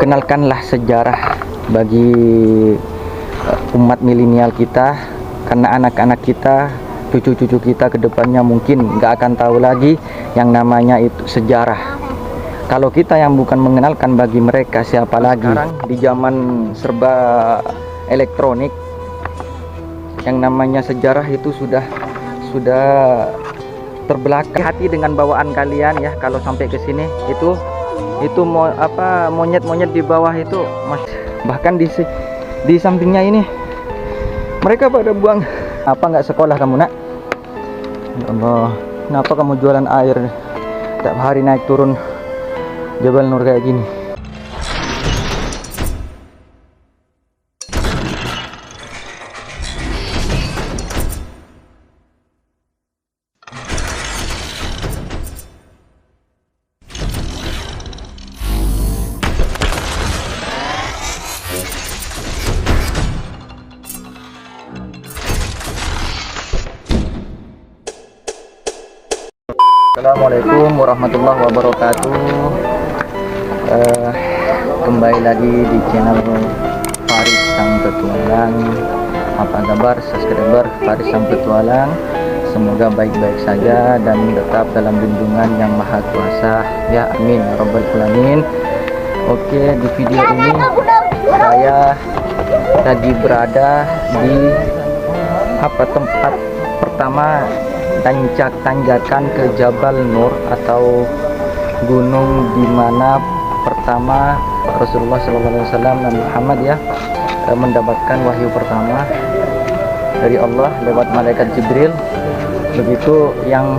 kenalkanlah sejarah bagi umat milenial kita, karena anak-anak kita, cucu-cucu kita ke depannya mungkin nggak akan tahu lagi yang namanya itu sejarah. Kalau kita yang bukan mengenalkan bagi mereka, siapa lagi? Sekarang di zaman serba elektronik, yang namanya sejarah itu sudah terbelakang. Hati dengan bawaan kalian ya, kalau sampai ke sini itu monyet-monyet di bawah itu, bahkan di sampingnya ini mereka pada buang. Apa nggak sekolah kamu, nak? Ya Allah, kenapa kamu jualan air tiap hari naik turun Jabal Nur kayak gini? Assalamualaikum warahmatullahi wabarakatuh. Kembali lagi di channel Faris Sang Petualang. Apa kabar subscriber Faris Sang Petualang? Semoga baik-baik saja dan tetap dalam lindungan yang maha kuasa ya, amin ya rabbal alamin. Oke, di video ini saya lagi berada di tempat pertama tanjakan ke Jabal Nur atau gunung di mana pertama Rasulullah SAW Nabi Muhammad ya mendapatkan wahyu pertama dari Allah lewat malaikat Jibril. Begitu yang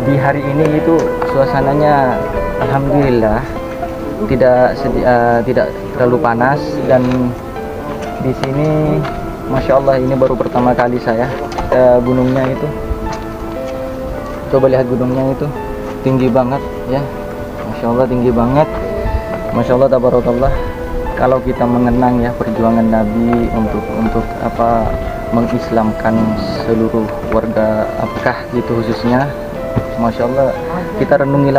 di hari ini itu suasananya alhamdulillah tidak terlalu panas, dan di sini Masya Allah ini baru pertama kali saya gunungnya itu. Coba lihat gunungnya itu, tinggi banget ya, Masya Allah tinggi banget, Masya Allah tabarakallah. Kalau kita mengenang ya perjuangan Nabi untuk mengislamkan seluruh warga Mekah gitu khususnya, Masya Allah kita renungi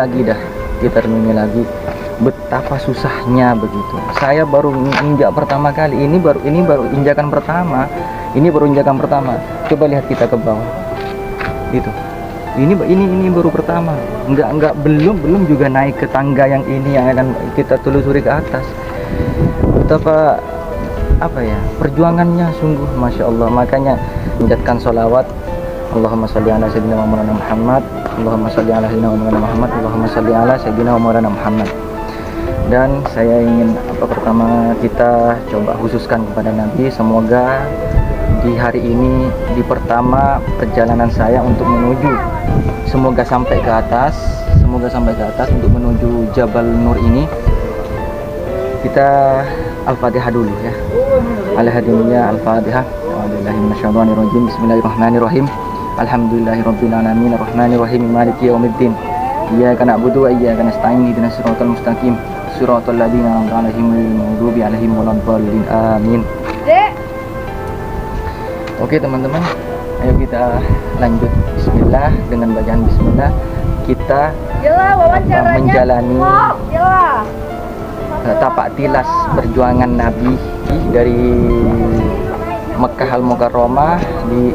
lagi betapa susahnya begitu. Saya baru injak pertama kali, ini baru injakan pertama. Coba lihat kita ke bawah. Itu. Ini baru pertama. Belum juga naik ke tangga yang ini yang akan kita telusuri ke atas. Betapa perjuangannya sungguh Masya Allah. Makanya menjadikan sholawat Allahumma sholli ala sayyidina Muhammad, Allahumma sholli ala sayyidina Muhammad, Allahumma sholli ala sayyidina Muhammad. Dan saya ingin pertama kita coba khususkan kepada Nabi, semoga di hari ini, di pertama perjalanan saya untuk menuju, semoga sampai ke atas untuk menuju Jabal Nur ini. Kita Al-Fatihah dulu ya. Al-Fatihah. Bismillahirrahmanirrahim. Alhamdulillahirabbil alamin arrahmanirrahim maliki yaumiddin. Iyyaka na'budu wa iyyaka nasta'in ihdinas siratal mustaqim siratal ladzina an'amta 'alaihim ghairil maghdubi 'alaihim waladdallin amin. Oke teman-teman, ayo kita lanjut. Bismillah, dengan bacaan bismillah kita menjalani tapak tilas perjuangan Nabi dari Mekkah Al-Mukarramah di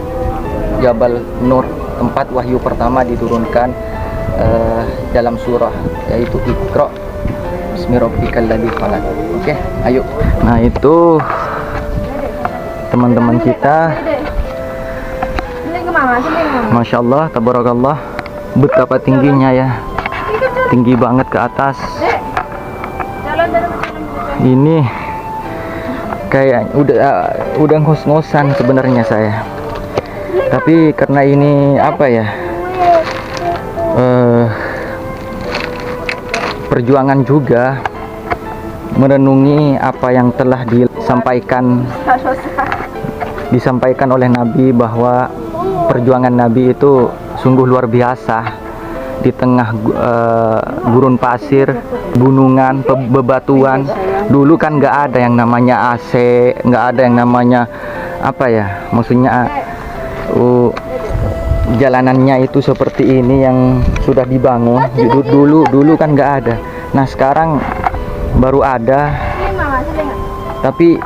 Jabal Nur, tempat wahyu pertama diturunkan dalam surah yaitu Iqra bismi rabbikal ladzi khalaq. Oke, ayo. Nah, itu teman-teman kita. Masya Allah, tabarakallah, betapa tingginya ya, tinggi banget ke atas. Ini kayak udah ngos-ngosan sebenarnya saya, tapi karena ini perjuangan juga merenungi apa yang telah disampaikan oleh Nabi, bahwa perjuangan Nabi itu sungguh luar biasa di tengah gurun pasir, gunungan, bebatuan. Dulu kan nggak ada yang namanya AC, nggak ada yang namanya maksudnya jalanannya itu seperti ini yang sudah dibangun. Dulu kan nggak ada. Nah sekarang baru ada. Tapi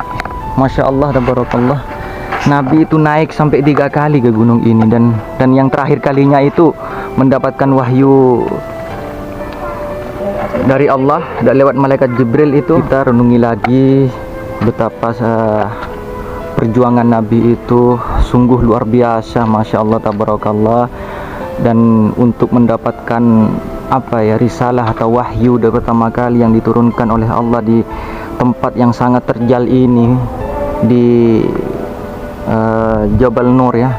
masya Allah, tabarakallah, Nabi itu naik sampai 3 kali ke gunung ini, dan yang terakhir kalinya itu mendapatkan wahyu dari Allah dan lewat malaikat Jibril. Itu kita renungi lagi betapa perjuangan Nabi itu sungguh luar biasa, masya Allah, tabarakallah. Dan untuk mendapatkan risalah atau wahyu dari pertama kali yang diturunkan oleh Allah di tempat yang sangat terjal ini, di Jabal Nur ya.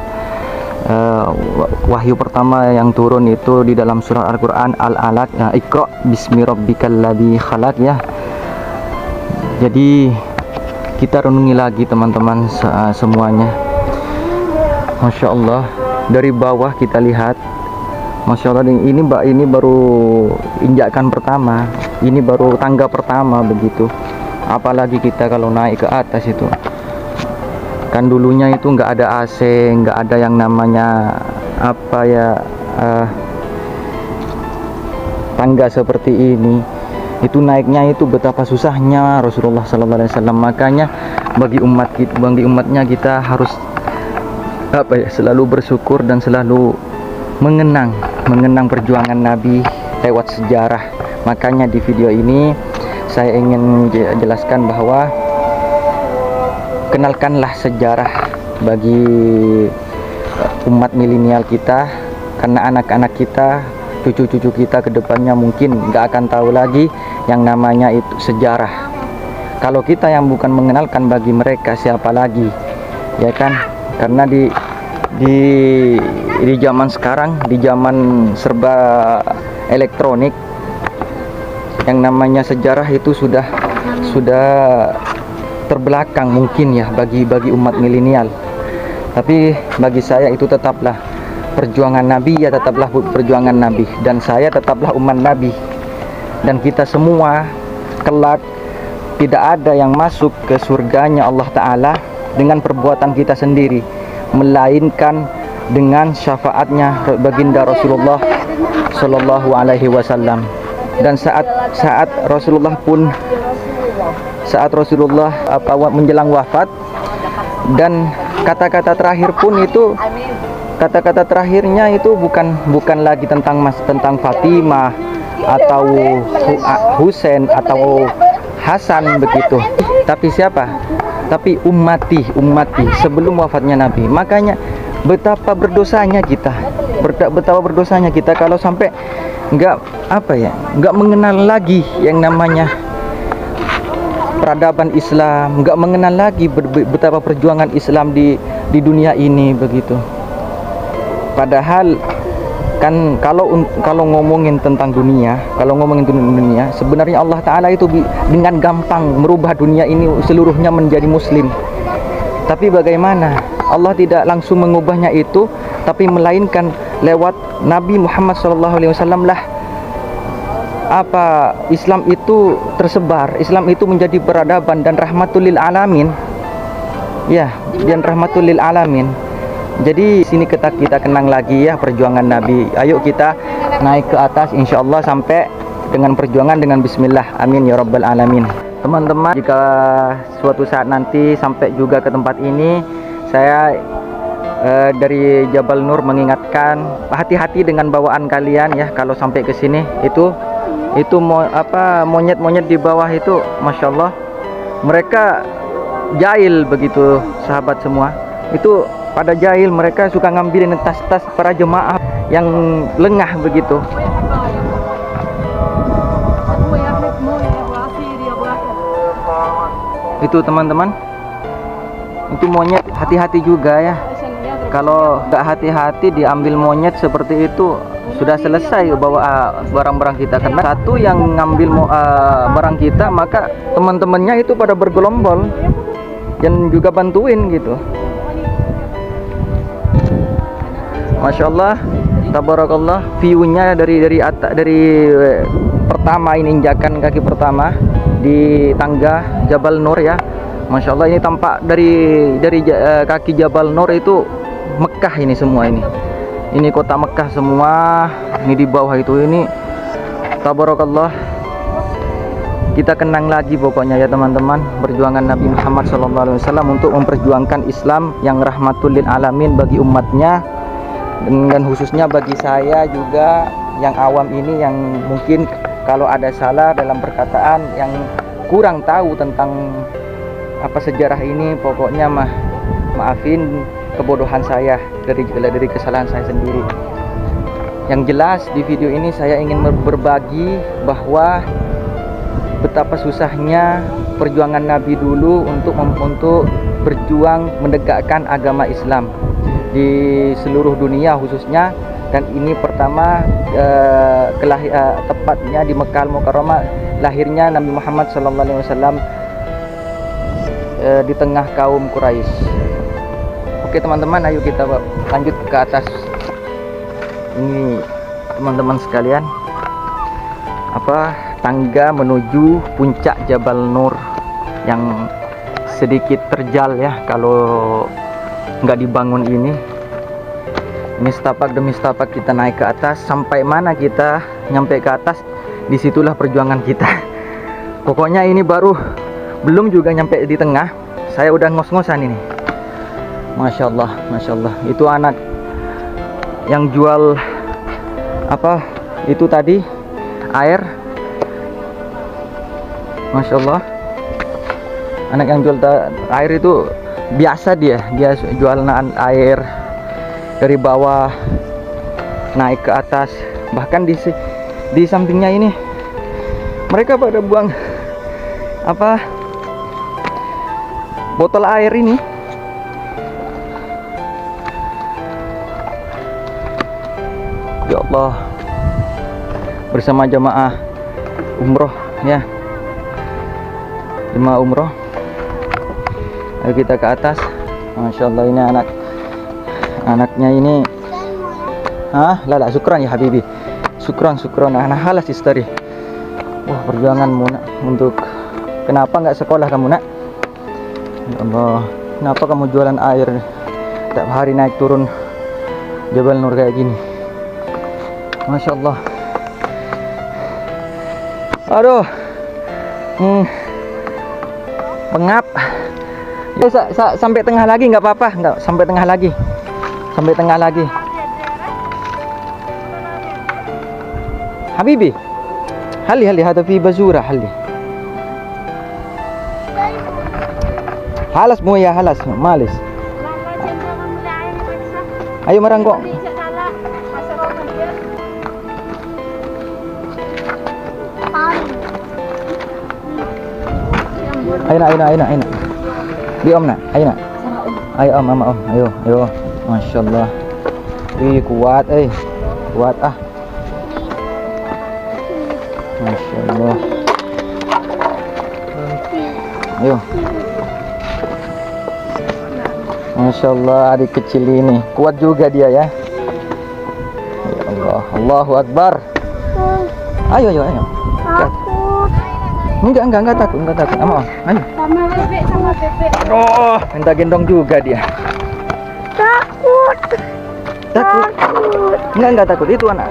Wahyu pertama yang turun itu di dalam surat Al-Quran Al-Alaq, Iqra bismi rabbikal ladzi khalaq ya. Jadi kita renungi lagi teman-teman semuanya. Masya Allah, dari bawah kita lihat, masya Allah, ini baru injakan pertama, ini baru tangga pertama begitu. Apalagi kita kalau naik ke atas itu, kan dulunya itu nggak ada AC, nggak ada yang namanya tangga seperti ini. Itu naiknya itu betapa susahnya Rasulullah Sallallahu Alaihi Wasallam. Makanya bagi umatnya kita harus selalu bersyukur dan selalu mengenang perjuangan Nabi lewat sejarah. Makanya di video ini saya ingin jelaskan bahwa kenalkanlah sejarah bagi umat milenial kita, karena anak-anak kita, cucu-cucu kita ke depannya mungkin nggak akan tahu lagi yang namanya itu sejarah. Kalau kita yang bukan mengenalkan, bagi mereka siapa lagi, ya kan? Karena di zaman sekarang, di zaman serba elektronik, yang namanya sejarah itu sudah terbelakang mungkin ya bagi umat milenial. Tapi bagi saya itu tetaplah perjuangan Nabi, ya tetaplah perjuangan Nabi, dan saya tetaplah umat Nabi. Dan kita semua kelak tidak ada yang masuk ke surganya Allah Ta'ala dengan perbuatan kita sendiri, melainkan dengan syafaatnya baginda Rasulullah Sallallahu Alaihi Wasallam. Dan saat Rasulullah menjelang wafat, dan kata-kata terakhir pun itu, kata-kata terakhirnya itu bukan lagi tentang Fatimah atau Husain atau Hasan begitu, tapi siapa? Tapi ummati sebelum wafatnya Nabi. Makanya betapa berdosanya kita kalau sampai nggak mengenal lagi yang namanya peradaban Islam, nggak mengenal lagi betapa perjuangan Islam di dunia ini begitu. Padahal kan kalau ngomongin tentang dunia, sebenarnya Allah Ta'ala itu dengan gampang merubah dunia ini seluruhnya menjadi muslim. Tapi bagaimana Allah tidak langsung mengubahnya itu, tapi melainkan lewat Nabi Muhammad SAW lah Islam itu tersebar, Islam itu menjadi peradaban dan rahmatul lil alamin. Ya, dan rahmatul lil alamin. Jadi sini kita kenang lagi ya perjuangan Nabi. Ayo kita naik ke atas, insya Allah sampai dengan perjuangan dengan Bismillah. Amin ya Rabbal Alamin. Teman-teman, jika suatu saat nanti sampai juga ke tempat ini, saya dari Jabal Nur mengingatkan, hati-hati dengan bawaan kalian ya. Kalau sampai ke sini itu monyet-monyet di bawah itu, masya Allah, mereka jahil begitu sahabat semua. Itu pada jahil, mereka suka ngambilin tas-tas para jemaah yang lengah begitu. Itu teman-teman, itu monyet, hati-hati juga ya. Kalau nggak hati-hati diambil monyet seperti itu, sudah selesai bawa barang-barang kita. Karena satu yang ngambil barang kita, maka teman-temannya itu pada bergelombol dan juga bantuin gitu. Masya Allah, tabarakallah, view-nya dari pertama ini, injakan kaki pertama di tangga Jabal Nur ya. Masya Allah, ini tampak dari kaki Jabal Nur itu Mekah ini semua ini. Ini kota Mekah semua. Ini di bawah itu ini tabarakallah. Kita kenang lagi pokoknya ya teman-teman, perjuangan Nabi Muhammad SAW untuk memperjuangkan Islam yang rahmatul lil alamin bagi umatnya, dan khususnya bagi saya juga yang awam ini, yang mungkin kalau ada salah dalam perkataan, yang kurang tahu tentang apa sejarah ini, pokoknya maafin kebodohan saya dari kesalahan saya sendiri. Yang jelas di video ini saya ingin berbagi bahwa betapa susahnya perjuangan Nabi dulu untuk berjuang menegakkan agama Islam di seluruh dunia khususnya. Dan ini pertama tepatnya di Mekkah Al-Mukarramah, lahirnya Nabi Muhammad SAW di tengah kaum Quraisy. Oke teman-teman, ayo kita lanjut ke atas. Ini teman-teman sekalian, tangga menuju puncak Jabal Nur yang sedikit terjal ya kalau nggak dibangun ini. Ini setapak demi setapak kita naik ke atas. Sampai mana kita nyampe ke atas, disitulah perjuangan kita. Pokoknya ini belum juga nyampe di tengah, saya udah ngos-ngosan ini. Masya Allah, Masya Allah. Itu anak yang jual itu tadi air. Masya Allah, anak yang jual air itu biasa, dia jual air dari bawah naik ke atas. Bahkan di sampingnya ini mereka pada buang botol air ini. Ya Allah, bersama jamaah umroh ya, jemaah umroh. Ayo kita ke atas. Masya Allah, ini anaknya ini. Lala, syukran ya habibi, syukran anak halas istri. Wah, perjuanganmu nak untuk kenapa nggak sekolah kamu nak? Ya Allah, kenapa kamu jualan air tiap hari naik turun Jabal Nur kayak gini? Masya Allah. Aduh, pengap. Sampai tengah lagi nggak apa-apa, nggak sampai tengah lagi, Habibi, hali hada fi bazura hali. Halas mo ya, halas malis. Ayo marangko. Ayo. Di om nak, ayo nak. Ayo om, mama om, ayo. Masya Allah. Kuat, kuat Masya Allah. Ayo. Masya Allah, adik kecil ini kuat juga dia ya. Ya Allah, Allahu Akbar. Ayo. Enggak takut. Sama. Ayo. Sama bebek. Aduh, minta gendong juga dia. Takut. Enggak takut, itu anak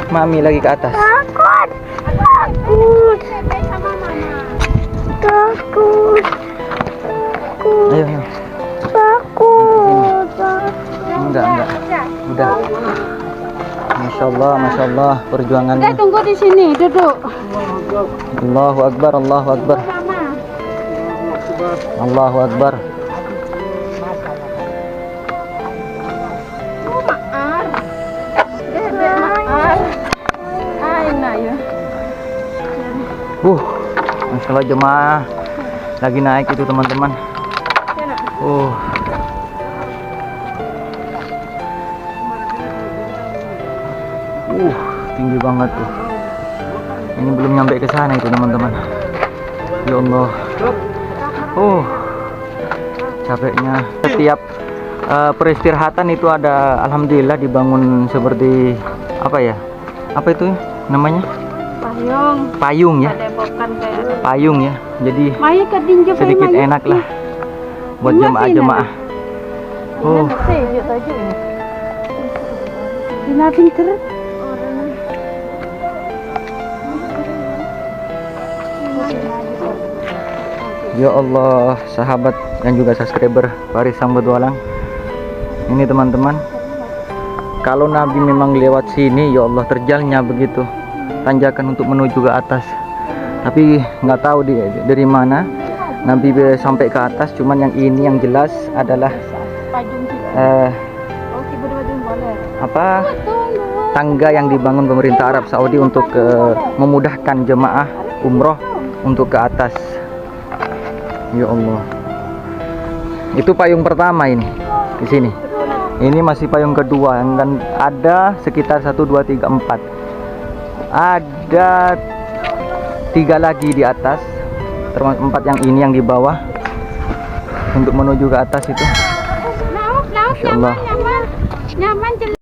mami lagi ke atas. Takut. Ayo. Takut. Enggak. Udah. Masya Allah, perjuangannya. Udah, tunggu di sini, duduk. Allahu Akbar. Allahu Akbar. Masya Allah, jemaah lagi naik itu teman-teman. Tinggi banget tuh. Ini belum nyampe ke sana itu teman-teman. Ya Allah. Capeknya. Setiap peristirahatan itu ada, alhamdulillah dibangun seperti apa itu namanya? Payung ya. Payung ya. Jadi sedikit enak lah buat jemaah. pinter. Ya Allah, sahabat dan juga subscriber Faris Sang Petualang. Ini teman-teman, kalau Nabi memang lewat sini, ya Allah, terjalnya begitu tanjakan untuk menuju ke atas. Tapi nggak tahu dari mana Nabi sampai ke atas. Cuman yang ini yang jelas adalah tangga yang dibangun pemerintah Arab Saudi untuk memudahkan jemaah umroh untuk ke atas. Ya Allah, itu payung pertama ini di sini. Ini masih payung kedua, dan ada sekitar 1, 2, 3, 4. Ada 3 lagi di atas, termasuk 4 yang ini yang di bawah untuk menuju ke atas itu. Masya Allah. Nyaman.